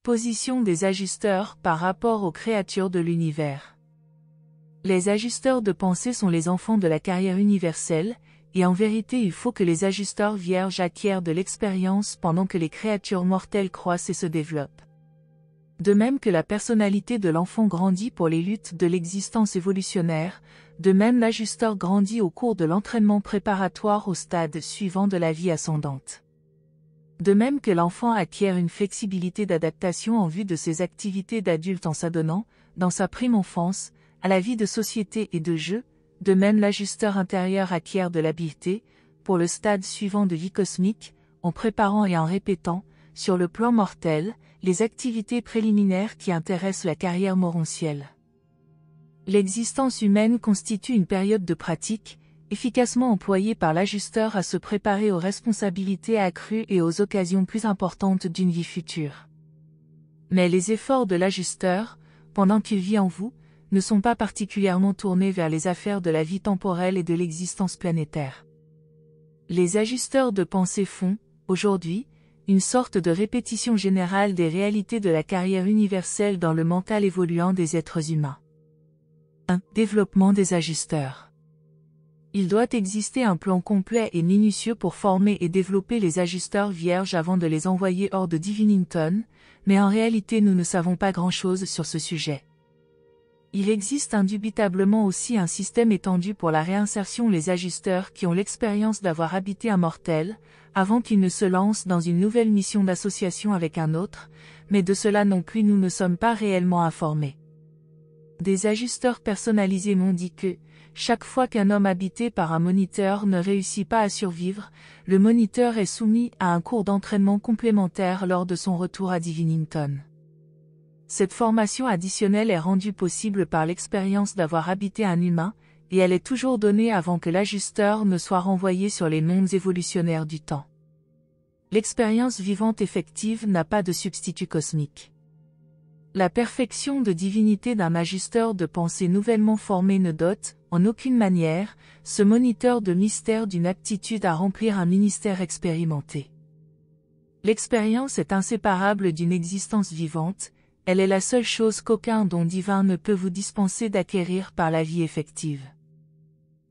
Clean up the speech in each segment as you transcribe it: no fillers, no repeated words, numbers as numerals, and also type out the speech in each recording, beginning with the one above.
Position des ajusteurs par rapport aux créatures de l'univers. Les ajusteurs de pensée sont les enfants de la carrière universelle, et en vérité il faut que les ajusteurs vierges acquièrent de l'expérience pendant que les créatures mortelles croissent et se développent. De même que la personnalité de l'enfant grandit pour les luttes de l'existence évolutionnaire, de même l'ajusteur grandit au cours de l'entraînement préparatoire au stade suivant de la vie ascendante. De même que l'enfant acquiert une flexibilité d'adaptation en vue de ses activités d'adulte en s'adonnant, dans sa prime enfance, à la vie de société et de jeu, de même l'ajusteur intérieur acquiert de l'habileté, pour le stade suivant de vie cosmique, en préparant et en répétant, sur le plan mortel, les activités préliminaires qui intéressent la carrière morontielle. L'existence humaine constitue une période de pratique, efficacement employée par l'ajusteur à se préparer aux responsabilités accrues et aux occasions plus importantes d'une vie future. Mais les efforts de l'ajusteur, pendant qu'il vit en vous, ne sont pas particulièrement tournés vers les affaires de la vie temporelle et de l'existence planétaire. Les ajusteurs de pensée font, aujourd'hui, une sorte de répétition générale des réalités de la carrière universelle dans le mental évoluant des êtres humains. 1. Développement des ajusteurs. Il doit exister un plan complet et minutieux pour former et développer les ajusteurs vierges avant de les envoyer hors de Divinington, mais en réalité nous ne savons pas grand-chose sur ce sujet. Il existe indubitablement aussi un système étendu pour la réinsertion les ajusteurs qui ont l'expérience d'avoir habité un mortel, avant qu'ils ne se lancent dans une nouvelle mission d'association avec un autre, mais de cela non plus nous ne sommes pas réellement informés. Des ajusteurs personnalisés m'ont dit que, chaque fois qu'un homme habité par un moniteur ne réussit pas à survivre, le moniteur est soumis à un cours d'entraînement complémentaire lors de son retour à Divinington. Cette formation additionnelle est rendue possible par l'expérience d'avoir habité un humain, et elle est toujours donnée avant que l'ajusteur ne soit renvoyé sur les mondes évolutionnaires du temps. L'expérience vivante effective n'a pas de substitut cosmique. La perfection de divinité d'un ajusteur de pensée nouvellement formé ne dote, en aucune manière, ce moniteur de mystère d'une aptitude à remplir un ministère expérimenté. L'expérience est inséparable d'une existence vivante, elle est la seule chose qu'aucun don divin ne peut vous dispenser d'acquérir par la vie effective.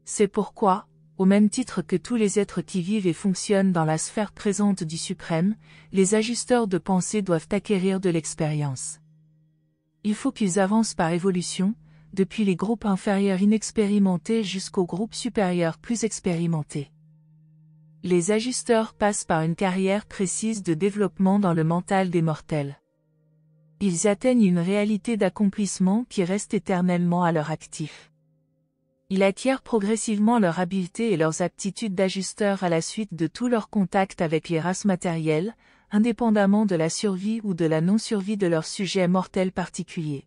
C'est pourquoi, au même titre que tous les êtres qui vivent et fonctionnent dans la sphère présente du suprême, les ajusteurs de pensée doivent acquérir de l'expérience. Il faut qu'ils avancent par évolution, depuis les groupes inférieurs inexpérimentés jusqu'aux groupes supérieurs plus expérimentés. Les ajusteurs passent par une carrière précise de développement dans le mental des mortels. Ils atteignent une réalité d'accomplissement qui reste éternellement à leur actif. Ils acquièrent progressivement leur habileté et leurs aptitudes d'ajusteurs à la suite de tous leurs contacts avec les races matérielles, indépendamment de la survie ou de la non-survie de leur sujet mortel particulier.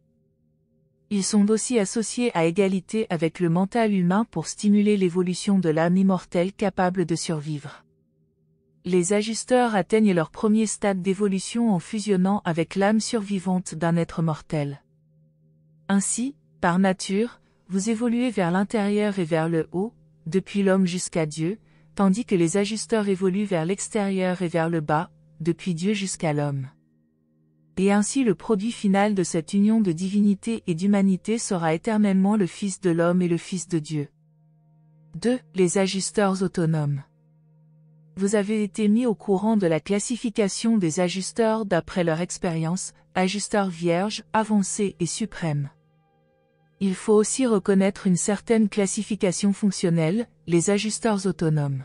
Ils sont aussi associés à égalité avec le mental humain pour stimuler l'évolution de l'âme immortelle capable de survivre. Les ajusteurs atteignent leur premier stade d'évolution en fusionnant avec l'âme survivante d'un être mortel. Ainsi, par nature, vous évoluez vers l'intérieur et vers le haut, depuis l'homme jusqu'à Dieu, tandis que les ajusteurs évoluent vers l'extérieur et vers le bas, depuis Dieu jusqu'à l'homme. Et ainsi le produit final de cette union de divinité et d'humanité sera éternellement le Fils de l'homme et le Fils de Dieu. 2. Les ajusteurs autonomes. Vous avez été mis au courant de la classification des ajusteurs d'après leur expérience, ajusteurs vierges, avancés et suprêmes. Il faut aussi reconnaître une certaine classification fonctionnelle, les ajusteurs autonomes.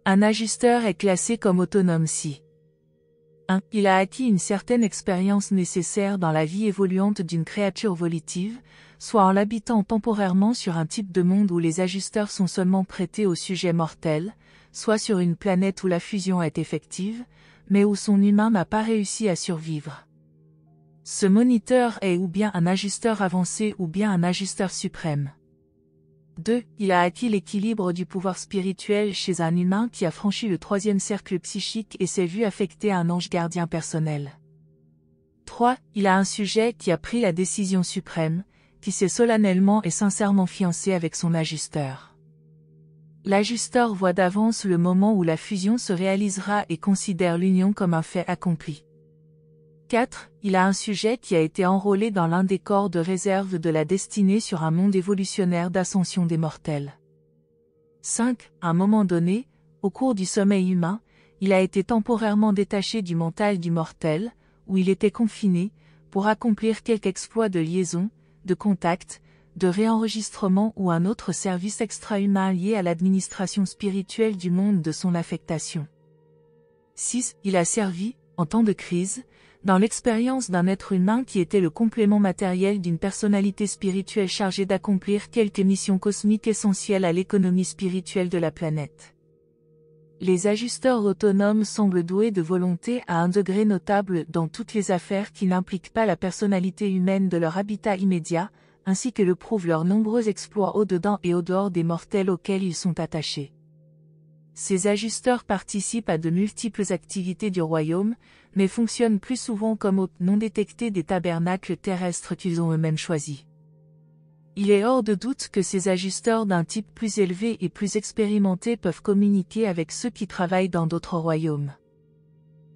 Un ajusteur est classé comme autonome si 1. Il a acquis une certaine expérience nécessaire dans la vie évoluante d'une créature volitive, soit en l'habitant temporairement sur un type de monde où les ajusteurs sont seulement prêtés au sujet mortel, soit sur une planète où la fusion est effective, mais où son humain n'a pas réussi à survivre. Ce moniteur est ou bien un ajusteur avancé ou bien un ajusteur suprême. 2. Il a acquis l'équilibre du pouvoir spirituel chez un humain qui a franchi le 3e cercle psychique et s'est vu affecté un ange gardien personnel. 3. Il a un sujet qui a pris la décision suprême, qui s'est solennellement et sincèrement fiancé avec son ajusteur. L'ajusteur voit d'avance le moment où la fusion se réalisera et considère l'union comme un fait accompli. 4. Il a un sujet qui a été enrôlé dans l'un des corps de réserve de la destinée sur un monde évolutionnaire d'ascension des mortels. 5. À un moment donné, au cours du sommeil humain, il a été temporairement détaché du mental du mortel, où il était confiné, pour accomplir quelque exploit de liaison, de contact, de réenregistrement ou un autre service extra-humain lié à l'administration spirituelle du monde de son affectation. 6. Il a servi, en temps de crise, dans l'expérience d'un être humain qui était le complément matériel d'une personnalité spirituelle chargée d'accomplir quelques missions cosmiques essentielles à l'économie spirituelle de la planète. Les ajusteurs autonomes semblent doués de volonté à un degré notable dans toutes les affaires qui n'impliquent pas la personnalité humaine de leur habitat immédiat, ainsi que le prouvent leurs nombreux exploits au-dedans et au-dehors des mortels auxquels ils sont attachés. Ces ajusteurs participent à de multiples activités du royaume, mais fonctionnent plus souvent comme hôtes non détectés des tabernacles terrestres qu'ils ont eux-mêmes choisis. Il est hors de doute que ces ajusteurs d'un type plus élevé et plus expérimenté peuvent communiquer avec ceux qui travaillent dans d'autres royaumes.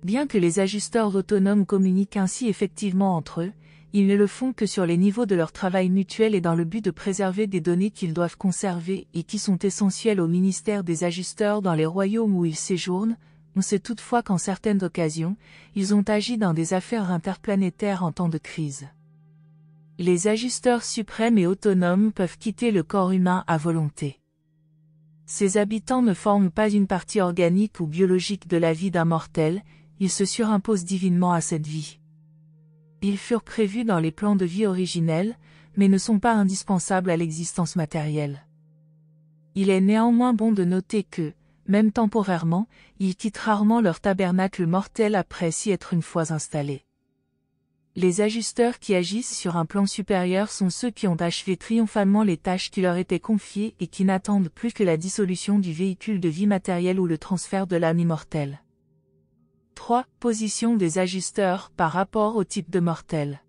Bien que les ajusteurs autonomes communiquent ainsi effectivement entre eux, ils ne le font que sur les niveaux de leur travail mutuel et dans le but de préserver des données qu'ils doivent conserver et qui sont essentielles au ministère des ajusteurs dans les royaumes où ils séjournent. On sait toutefois qu'en certaines occasions, ils ont agi dans des affaires interplanétaires en temps de crise. Les ajusteurs suprêmes et autonomes peuvent quitter le corps humain à volonté. Ces habitants ne forment pas une partie organique ou biologique de la vie d'un mortel, ils se surimposent divinement à cette vie. Ils furent prévus dans les plans de vie originels, mais ne sont pas indispensables à l'existence matérielle. Il est néanmoins bon de noter que, même temporairement, ils quittent rarement leur tabernacle mortel après s'y être une fois installés. Les ajusteurs qui agissent sur un plan supérieur sont ceux qui ont achevé triomphalement les tâches qui leur étaient confiées et qui n'attendent plus que la dissolution du véhicule de vie matériel ou le transfert de l'âme immortelle. 3. Position des ajusteurs par rapport au type de mortel.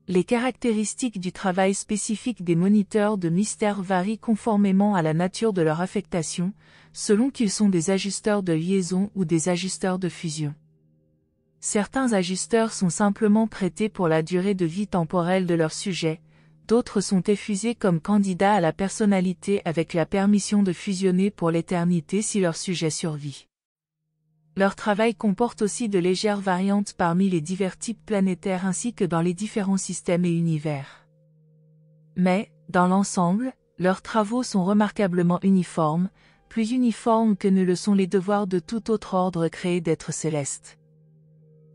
Les caractéristiques du travail spécifique des moniteurs de mystère varient conformément à la nature de leur affectation, selon qu'ils sont des ajusteurs de liaison ou des ajusteurs de fusion. Certains ajusteurs sont simplement prêtés pour la durée de vie temporelle de leur sujet, d'autres sont effusés comme candidats à la personnalité avec la permission de fusionner pour l'éternité si leur sujet survit. Leur travail comporte aussi de légères variantes parmi les divers types planétaires ainsi que dans les différents systèmes et univers. Mais, dans l'ensemble, leurs travaux sont remarquablement uniformes, plus uniformes que ne le sont les devoirs de tout autre ordre créé d'êtres célestes.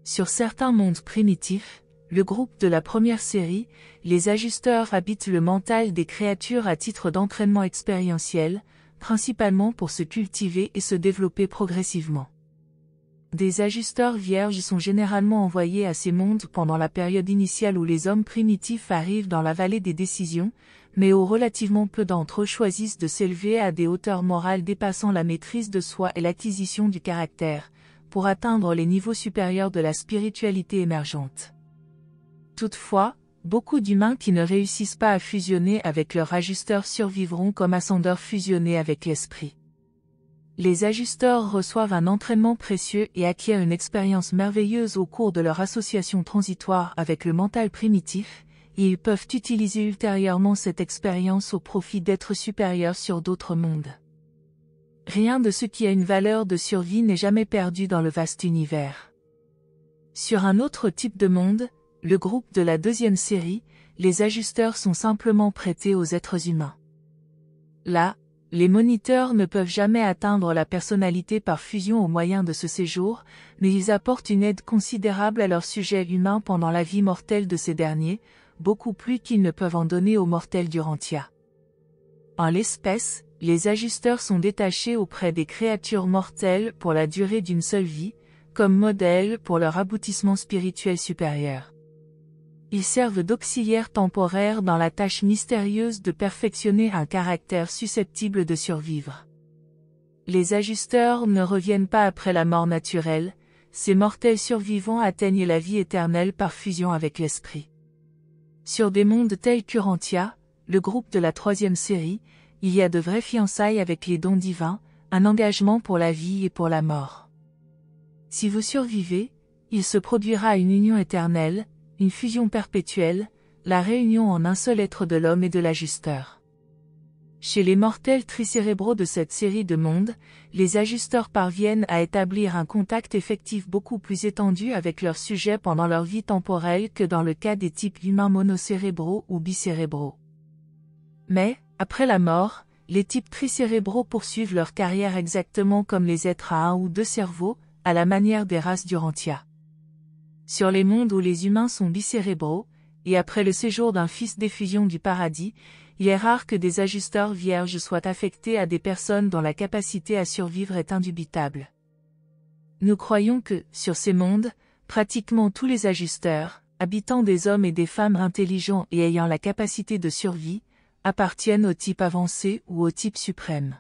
Sur certains mondes primitifs, le groupe de la première série, les ajusteurs habitent le mental des créatures à titre d'entraînement expérientiel, principalement pour se cultiver et se développer progressivement. Des ajusteurs vierges sont généralement envoyés à ces mondes pendant la période initiale où les hommes primitifs arrivent dans la vallée des décisions, mais relativement peu d'entre eux choisissent de s'élever à des hauteurs morales dépassant la maîtrise de soi et l'acquisition du caractère, pour atteindre les niveaux supérieurs de la spiritualité émergente. Toutefois, beaucoup d'humains qui ne réussissent pas à fusionner avec leur ajusteur survivront comme ascendeurs fusionnés avec l'esprit. Les ajusteurs reçoivent un entraînement précieux et acquièrent une expérience merveilleuse au cours de leur association transitoire avec le mental primitif, et ils peuvent utiliser ultérieurement cette expérience au profit d'êtres supérieurs sur d'autres mondes. Rien de ce qui a une valeur de survie n'est jamais perdu dans le vaste univers. Sur un autre type de monde, le groupe de la deuxième série, les ajusteurs sont simplement prêtés aux êtres humains. Là, les moniteurs ne peuvent jamais atteindre la personnalité par fusion au moyen de ce séjour, mais ils apportent une aide considérable à leurs sujets humains pendant la vie mortelle de ces derniers, beaucoup plus qu'ils ne peuvent en donner aux mortels Durantia. En l'espèce, les ajusteurs sont détachés auprès des créatures mortelles pour la durée d'une seule vie, comme modèle pour leur aboutissement spirituel supérieur. Ils servent d'auxiliaires temporaires dans la tâche mystérieuse de perfectionner un caractère susceptible de survivre. Les ajusteurs ne reviennent pas après la mort naturelle, ces mortels survivants atteignent la vie éternelle par fusion avec l'esprit. Sur des mondes tels qu'Urantia, le groupe de la troisième série, il y a de vraies fiançailles avec les dons divins, un engagement pour la vie et pour la mort. Si vous survivez, Il se produira une union éternelle, une fusion perpétuelle, la réunion en un seul être de l'homme et de l'ajusteur. Chez les mortels tricérébraux de cette série de mondes, les ajusteurs parviennent à établir un contact effectif beaucoup plus étendu avec leur sujet pendant leur vie temporelle que dans le cas des types humains monocérébraux ou bicérébraux. Mais, après la mort, les types tricérébraux poursuivent leur carrière exactement comme les êtres à un ou deux cerveaux, à la manière des races d'Urantia. Sur les mondes où les humains sont bicérébraux, et après le séjour d'un fils d'effusion du paradis, il est rare que des ajusteurs vierges soient affectés à des personnes dont la capacité à survivre est indubitable. Nous croyons que, sur ces mondes, pratiquement tous les ajusteurs, habitant des hommes et des femmes intelligents et ayant la capacité de survie, appartiennent au type avancé ou au type suprême.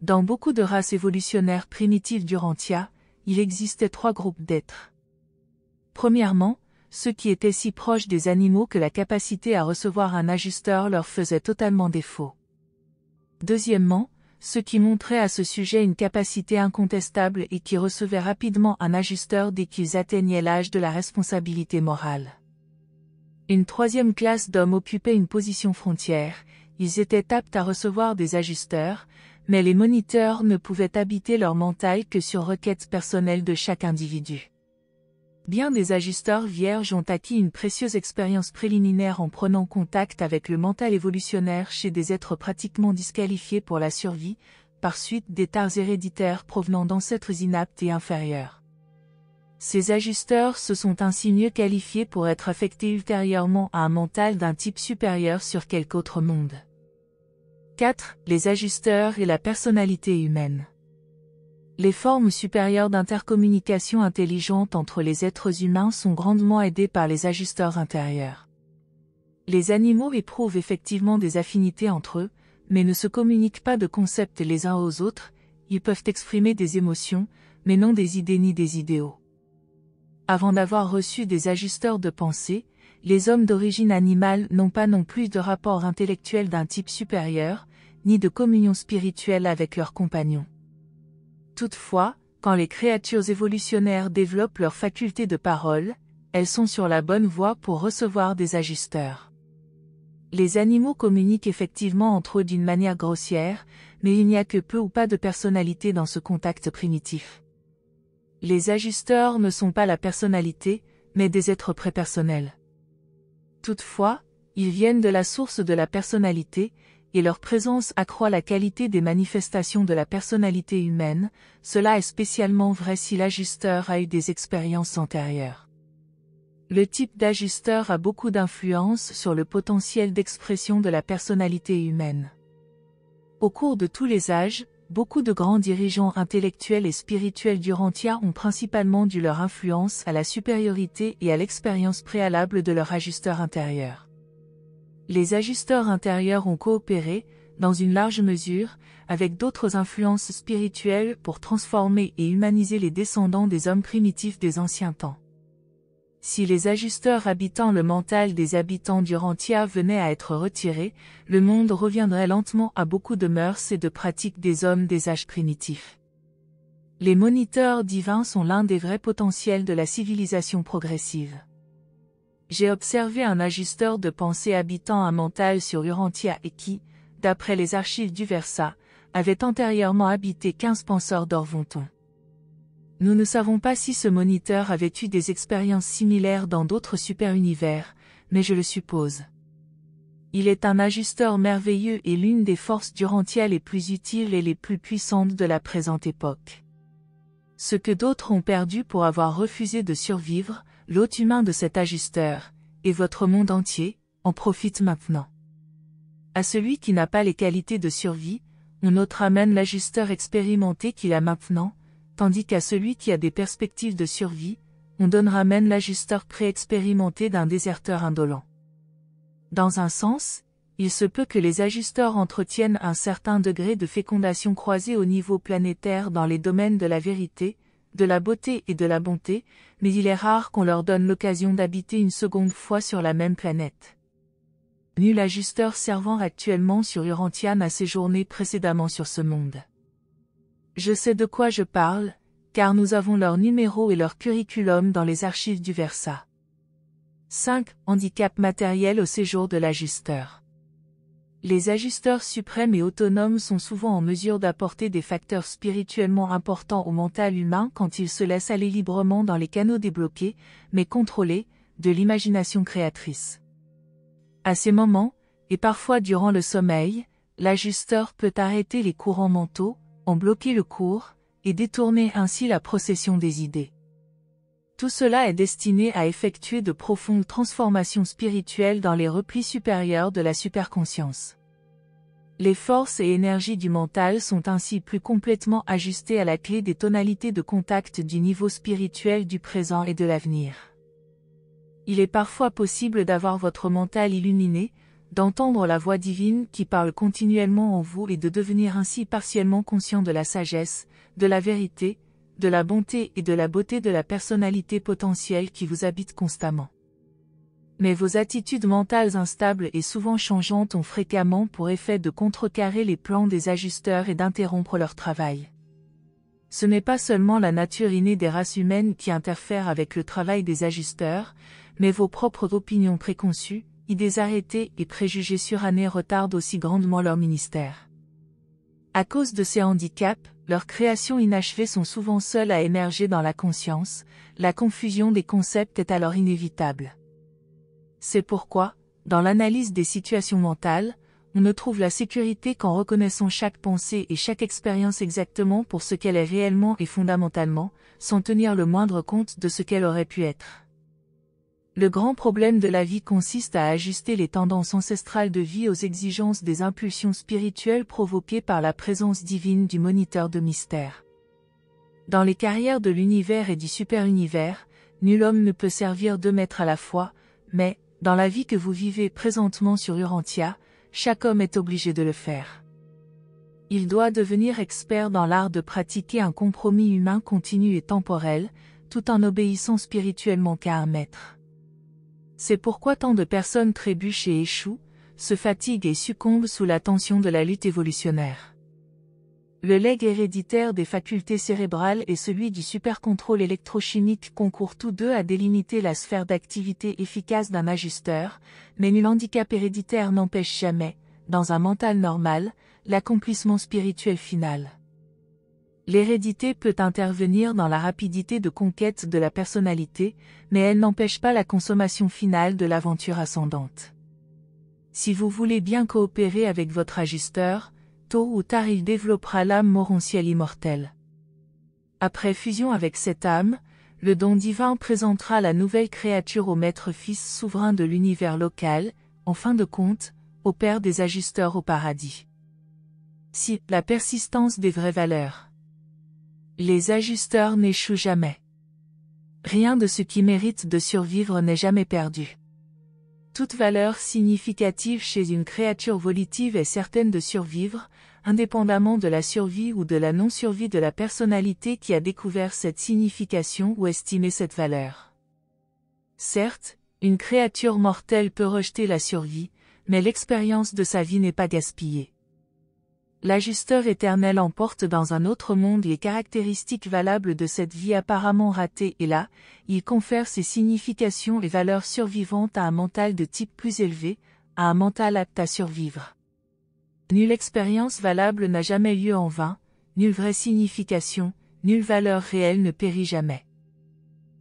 Dans beaucoup de races évolutionnaires primitives d'Urantia, il existait 3 groupes d'êtres. Premièrement, ceux qui étaient si proches des animaux que la capacité à recevoir un ajusteur leur faisait totalement défaut. Deuxièmement, ceux qui montraient à ce sujet une capacité incontestable et qui recevaient rapidement un ajusteur dès qu'ils atteignaient l'âge de la responsabilité morale. Une troisième classe d'hommes occupait une position frontière, ils étaient aptes à recevoir des ajusteurs, mais les moniteurs ne pouvaient habiter leur mental que sur requête personnelle de chaque individu. Bien des ajusteurs vierges ont acquis une précieuse expérience préliminaire en prenant contact avec le mental évolutionnaire chez des êtres pratiquement disqualifiés pour la survie, par suite d'états héréditaires provenant d'ancêtres inaptes et inférieurs. Ces ajusteurs se sont ainsi mieux qualifiés pour être affectés ultérieurement à un mental d'un type supérieur sur quelque autre monde. 4. Les ajusteurs et la personnalité humaine. Les formes supérieures d'intercommunication intelligente entre les êtres humains sont grandement aidées par les ajusteurs intérieurs. Les animaux éprouvent effectivement des affinités entre eux, mais ne se communiquent pas de concepts les uns aux autres, ils peuvent exprimer des émotions, mais non des idées ni des idéaux. Avant d'avoir reçu des ajusteurs de pensée, les hommes d'origine animale n'ont pas non plus de rapport intellectuel d'un type supérieur, ni de communion spirituelle avec leurs compagnons. Toutefois, quand les créatures évolutionnaires développent leur faculté de parole, elles sont sur la bonne voie pour recevoir des ajusteurs. Les animaux communiquent effectivement entre eux d'une manière grossière, mais il n'y a que peu ou pas de personnalité dans ce contact primitif. Les ajusteurs ne sont pas la personnalité, mais des êtres prépersonnels. Toutefois, ils viennent de la source de la personnalité, et leur présence accroît la qualité des manifestations de la personnalité humaine, cela est spécialement vrai si l'ajusteur a eu des expériences antérieures. Le type d'ajusteur a beaucoup d'influence sur le potentiel d'expression de la personnalité humaine. Au cours de tous les âges, beaucoup de grands dirigeants intellectuels et spirituels d'Urantia ont principalement dû leur influence à la supériorité et à l'expérience préalable de leur ajusteur intérieur. Les ajusteurs intérieurs ont coopéré, dans une large mesure, avec d'autres influences spirituelles pour transformer et humaniser les descendants des hommes primitifs des anciens temps. Si les ajusteurs habitant le mental des habitants d'Urantia venaient à être retirés, le monde reviendrait lentement à beaucoup de mœurs et de pratiques des hommes des âges primitifs. Les moniteurs divins sont l'un des vrais potentiels de la civilisation progressive. J'ai observé un ajusteur de pensée habitant un mental sur Urantia et qui, d'après les archives du Versa, avait antérieurement habité 15 penseurs d'Orvonton. Nous ne savons pas si ce moniteur avait eu des expériences similaires dans d'autres super-univers, mais je le suppose. Il est un ajusteur merveilleux et l'une des forces d'Urantia les plus utiles et les plus puissantes de la présente époque. Ce que d'autres ont perdu pour avoir refusé de survivre, l'hôte humain de cet ajusteur, et votre monde entier, en profite maintenant. À celui qui n'a pas les qualités de survie, on ôtera même l'ajusteur expérimenté qu'il a maintenant, tandis qu'à celui qui a des perspectives de survie, on donnera même l'ajusteur préexpérimenté d'un déserteur indolent. Dans un sens, il se peut que les ajusteurs entretiennent un certain degré de fécondation croisée au niveau planétaire dans les domaines de la vérité, de la beauté et de la bonté, mais il est rare qu'on leur donne l'occasion d'habiter une seconde fois sur la même planète. Nul ajusteur servant actuellement sur Urantia n'a séjourné précédemment sur ce monde. Je sais de quoi je parle, car nous avons leur numéro et leur curriculum dans les archives du Versa. 5. Handicap matériel au séjour de l'ajusteur. Les ajusteurs suprêmes et autonomes sont souvent en mesure d'apporter des facteurs spirituellement importants au mental humain quand ils se laissent aller librement dans les canaux débloqués, mais contrôlés, de l'imagination créatrice. À ces moments, et parfois durant le sommeil, l'ajusteur peut arrêter les courants mentaux, en bloquer le cours, et détourner ainsi la procession des idées. Tout cela est destiné à effectuer de profondes transformations spirituelles dans les replis supérieurs de la superconscience. Les forces et énergies du mental sont ainsi plus complètement ajustées à la clé des tonalités de contact du niveau spirituel du présent et de l'avenir. Il est parfois possible d'avoir votre mental illuminé, d'entendre la voix divine qui parle continuellement en vous et de devenir ainsi partiellement conscient de la sagesse, de la vérité, de la bonté et de la beauté de la personnalité potentielle qui vous habite constamment. Mais vos attitudes mentales instables et souvent changeantes ont fréquemment pour effet de contrecarrer les plans des ajusteurs et d'interrompre leur travail. Ce n'est pas seulement la nature innée des races humaines qui interfère avec le travail des ajusteurs, mais vos propres opinions préconçues, idées arrêtées et préjugés surannés retardent aussi grandement leur ministère. À cause de ces handicaps, leurs créations inachevées sont souvent seules à émerger dans la conscience, la confusion des concepts est alors inévitable. C'est pourquoi, dans l'analyse des situations mentales, on ne trouve la sécurité qu'en reconnaissant chaque pensée et chaque expérience exactement pour ce qu'elle est réellement et fondamentalement, sans tenir le moindre compte de ce qu'elle aurait pu être. Le grand problème de la vie consiste à ajuster les tendances ancestrales de vie aux exigences des impulsions spirituelles provoquées par la présence divine du moniteur de mystère. Dans les carrières de l'univers et du super-univers, nul homme ne peut servir deux maîtres à la fois, mais, dans la vie que vous vivez présentement sur Urantia, chaque homme est obligé de le faire. Il doit devenir expert dans l'art de pratiquer un compromis humain continu et temporel, tout en obéissant spirituellement qu'à un maître. C'est pourquoi tant de personnes trébuchent et échouent, se fatiguent et succombent sous la tension de la lutte évolutionnaire. Le legs héréditaire des facultés cérébrales et celui du supercontrôle électrochimique concourent tous deux à délimiter la sphère d'activité efficace d'un ajusteur, mais nul handicap héréditaire n'empêche jamais, dans un mental normal, l'accomplissement spirituel final. L'hérédité peut intervenir dans la rapidité de conquête de la personnalité, mais elle n'empêche pas la consommation finale de l'aventure ascendante. Si vous voulez bien coopérer avec votre ajusteur, tôt ou tard il développera l'âme morontielle immortelle. Après fusion avec cette âme, le don divin présentera la nouvelle créature au maître-fils souverain de l'univers local, en fin de compte, au père des ajusteurs au paradis. Si, la persistance des vraies valeurs. Les ajusteurs n'échouent jamais. Rien de ce qui mérite de survivre n'est jamais perdu. Toute valeur significative chez une créature volitive est certaine de survivre, indépendamment de la survie ou de la non-survie de la personnalité qui a découvert cette signification ou estimé cette valeur. Certes, une créature mortelle peut rejeter la survie, mais l'expérience de sa vie n'est pas gaspillée. L'ajusteur éternel emporte dans un autre monde les caractéristiques valables de cette vie apparemment ratée et là, il confère ses significations et valeurs survivantes à un mental de type plus élevé, à un mental apte à survivre. Nulle expérience valable n'a jamais lieu en vain, nulle vraie signification, nulle valeur réelle ne périt jamais.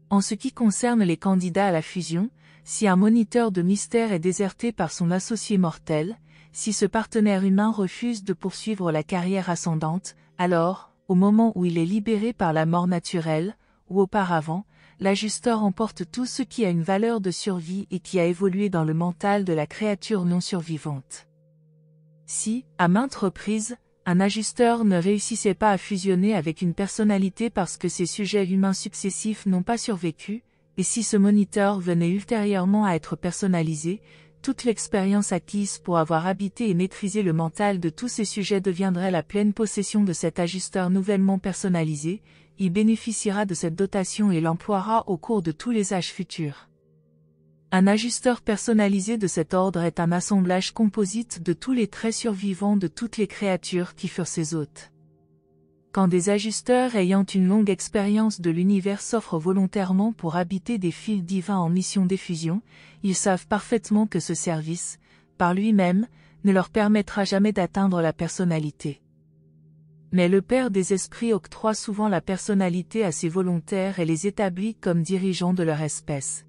En ce qui concerne les candidats à la fusion, si un moniteur de mystère est déserté par son associé mortel, si ce partenaire humain refuse de poursuivre la carrière ascendante, alors, au moment où il est libéré par la mort naturelle, ou auparavant, l'ajusteur emporte tout ce qui a une valeur de survie et qui a évolué dans le mental de la créature non survivante. Si, à maintes reprises, un ajusteur ne réussissait pas à fusionner avec une personnalité parce que ses sujets humains successifs n'ont pas survécu, et si ce moniteur venait ultérieurement à être personnalisé, toute l'expérience acquise pour avoir habité et maîtrisé le mental de tous ces sujets deviendrait la pleine possession de cet ajusteur nouvellement personnalisé, il bénéficiera de cette dotation et l'emploiera au cours de tous les âges futurs. Un ajusteur personnalisé de cet ordre est un assemblage composite de tous les traits survivants de toutes les créatures qui furent ses hôtes. Quand des ajusteurs ayant une longue expérience de l'univers s'offrent volontairement pour habiter des fils divins en mission d'effusion, ils savent parfaitement que ce service, par lui-même, ne leur permettra jamais d'atteindre la personnalité. Mais le Père des Esprits octroie souvent la personnalité à ses volontaires et les établit comme dirigeants de leur espèce.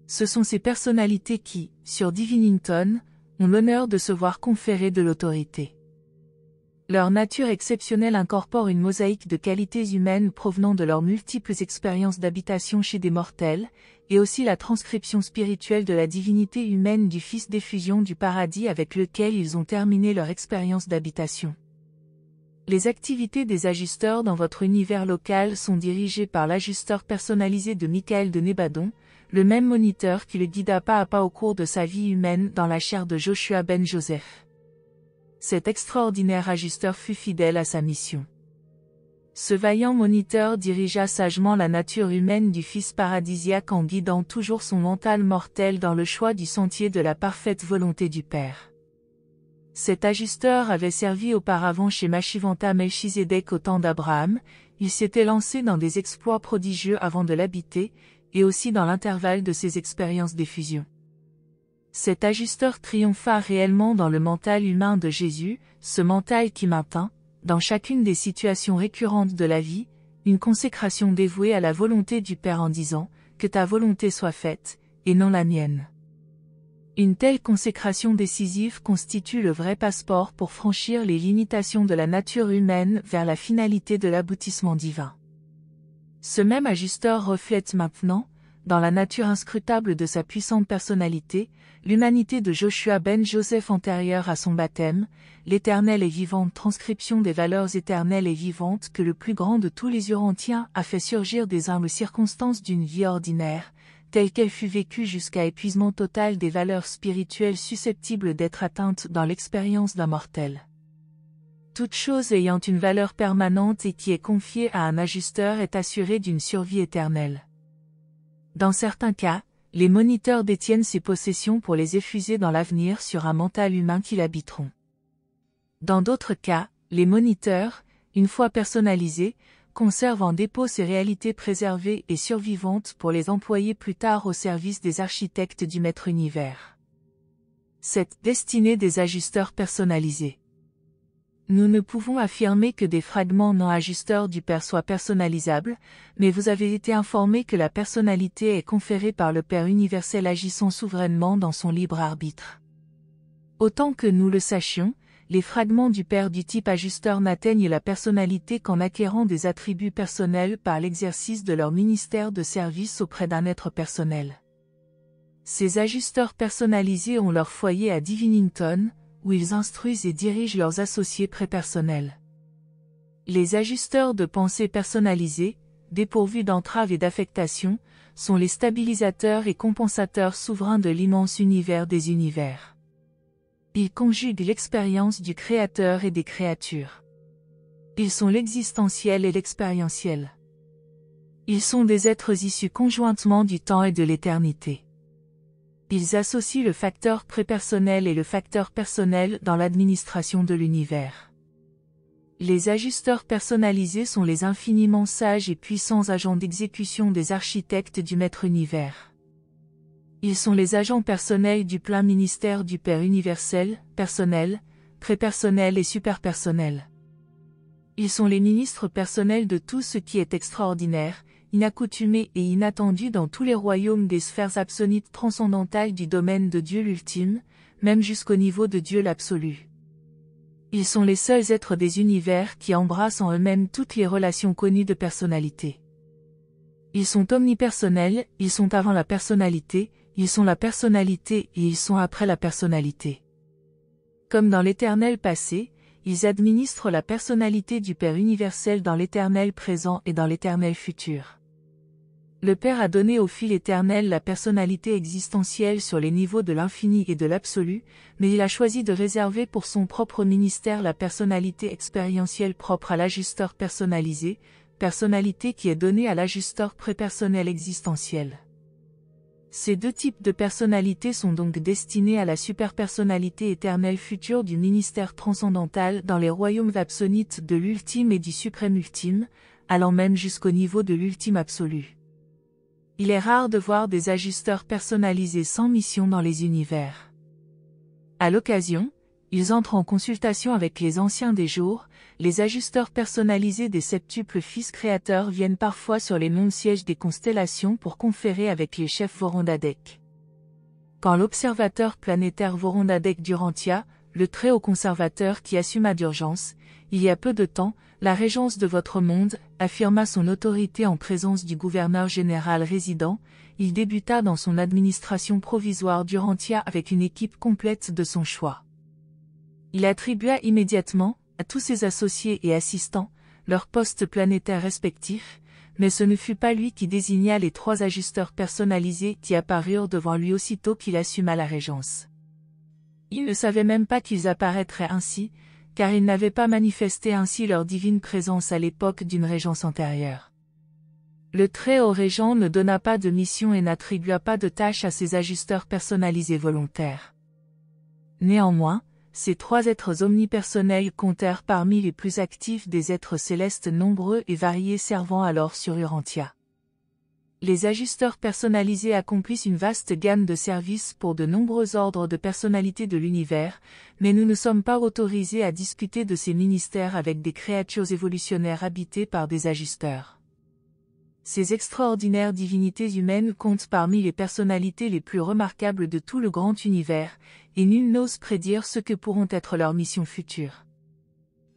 Ce sont ces personnalités qui, sur Divinington, ont l'honneur de se voir conférer de l'autorité. Leur nature exceptionnelle incorpore une mosaïque de qualités humaines provenant de leurs multiples expériences d'habitation chez des mortels, et aussi la transcription spirituelle de la divinité humaine du Fils d'effusion du paradis avec lequel ils ont terminé leur expérience d'habitation. Les activités des ajusteurs dans votre univers local sont dirigées par l'ajusteur personnalisé de Michael de Nébadon, le même moniteur qui le guida pas à pas au cours de sa vie humaine dans la chair de Joshua ben Joseph. Cet extraordinaire ajusteur fut fidèle à sa mission. Ce vaillant moniteur dirigea sagement la nature humaine du Fils paradisiaque en guidant toujours son mental mortel dans le choix du sentier de la parfaite volonté du Père. Cet ajusteur avait servi auparavant chez Mashivanta Melchizedek au temps d'Abraham, il s'était lancé dans des exploits prodigieux avant de l'habiter, et aussi dans l'intervalle de ses expériences d'effusion. Cet ajusteur triompha réellement dans le mental humain de Jésus, ce mental qui maintint, dans chacune des situations récurrentes de la vie, une consécration dévouée à la volonté du Père en disant « Que ta volonté soit faite, et non la mienne ». Une telle consécration décisive constitue le vrai passeport pour franchir les limitations de la nature humaine vers la finalité de l'aboutissement divin. Ce même ajusteur reflète maintenant, dans la nature inscrutable de sa puissante personnalité, l'humanité de Joshua ben Joseph antérieure à son baptême, l'éternelle et vivante transcription des valeurs éternelles et vivantes que le plus grand de tous les Urantiens a fait surgir des humbles circonstances d'une vie ordinaire, telle qu'elle fut vécue jusqu'à épuisement total des valeurs spirituelles susceptibles d'être atteintes dans l'expérience d'un mortel. Toute chose ayant une valeur permanente et qui est confiée à un ajusteur est assurée d'une survie éternelle. Dans certains cas, les moniteurs détiennent ces possessions pour les effuser dans l'avenir sur un mental humain qui l'habiteront. Dans d'autres cas, les moniteurs, une fois personnalisés, conservent en dépôt ces réalités préservées et survivantes pour les employer plus tard au service des architectes du Maître Univers. Cette destinée des ajusteurs personnalisés. Nous ne pouvons affirmer que des fragments non ajusteurs du Père soient personnalisables, mais vous avez été informé que la personnalité est conférée par le Père universel agissant souverainement dans son libre arbitre. Autant que nous le sachions, les fragments du Père du type ajusteur n'atteignent la personnalité qu'en acquérant des attributs personnels par l'exercice de leur ministère de service auprès d'un être personnel. Ces ajusteurs personnalisés ont leur foyer à Divinington, où ils instruisent et dirigent leurs associés prépersonnels. Les ajusteurs de pensée personnalisés, dépourvus d'entraves et d'affectation, sont les stabilisateurs et compensateurs souverains de l'immense univers des univers. Ils conjuguent l'expérience du Créateur et des créatures. Ils sont l'existentiel et l'expérientiel. Ils sont des êtres issus conjointement du temps et de l'éternité. Ils associent le facteur prépersonnel et le facteur personnel dans l'administration de l'univers. Les ajusteurs personnalisés sont les infiniment sages et puissants agents d'exécution des architectes du Maître Univers. Ils sont les agents personnels du plein ministère du Père universel, personnel, prépersonnel et superpersonnel. Ils sont les ministres personnels de tout ce qui est extraordinaire, inaccoutumé et inattendu dans tous les royaumes des sphères absonites transcendantales du domaine de Dieu l'ultime, même jusqu'au niveau de Dieu l'absolu. Ils sont les seuls êtres des univers qui embrassent en eux-mêmes toutes les relations connues de personnalité. Ils sont omnipersonnels, ils sont avant la personnalité, ils sont la personnalité et ils sont après la personnalité. Comme dans l'éternel passé, ils administrent la personnalité du Père universel dans l'éternel présent et dans l'éternel futur. Le Père a donné au fil éternel la personnalité existentielle sur les niveaux de l'infini et de l'absolu, mais il a choisi de réserver pour son propre ministère la personnalité expérientielle propre à l'ajusteur personnalisé, personnalité qui est donnée à l'ajusteur prépersonnel existentiel. Ces deux types de personnalités sont donc destinés à la superpersonnalité éternelle future du ministère transcendantal dans les royaumes absonites de l'ultime et du suprême ultime, allant même jusqu'au niveau de l'ultime absolu. Il est rare de voir des ajusteurs personnalisés sans mission dans les univers. À l'occasion, ils entrent en consultation avec les anciens des jours, les ajusteurs personnalisés des septuples fils créateurs viennent parfois sur les monts-sièges des constellations pour conférer avec les chefs Vorondadek. Quand l'observateur planétaire Vorondadek Durantia, le très haut conservateur qui assuma d'urgence, il y a peu de temps, la régence de votre monde, affirma son autorité en présence du gouverneur général résident, il débuta dans son administration provisoire Durantia avec une équipe complète de son choix. Il attribua immédiatement, à tous ses associés et assistants, leurs postes planétaires respectifs, mais ce ne fut pas lui qui désigna les 3 ajusteurs personnalisés qui apparurent devant lui aussitôt qu'il assuma la régence. Il ne savait même pas qu'ils apparaîtraient ainsi, car ils n'avaient pas manifesté ainsi leur divine présence à l'époque d'une régence antérieure. Le très haut régent ne donna pas de mission et n'attribua pas de tâches à ses ajusteurs personnalisés volontaires. Néanmoins, ces 3 êtres omnipersonnels comptèrent parmi les plus actifs des êtres célestes nombreux et variés servant alors sur Urantia. Les ajusteurs personnalisés accomplissent une vaste gamme de services pour de nombreux ordres de personnalités de l'univers, mais nous ne sommes pas autorisés à discuter de ces ministères avec des créatures évolutionnaires habitées par des ajusteurs. Ces extraordinaires divinités humaines comptent parmi les personnalités les plus remarquables de tout le grand univers, et nul n'ose prédire ce que pourront être leurs missions futures.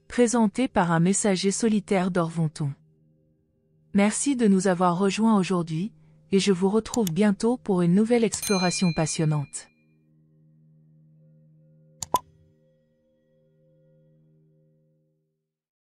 Présenté par un messager solitaire d'Orvonton. Merci de nous avoir rejoints aujourd'hui, et je vous retrouve bientôt pour une nouvelle exploration passionnante.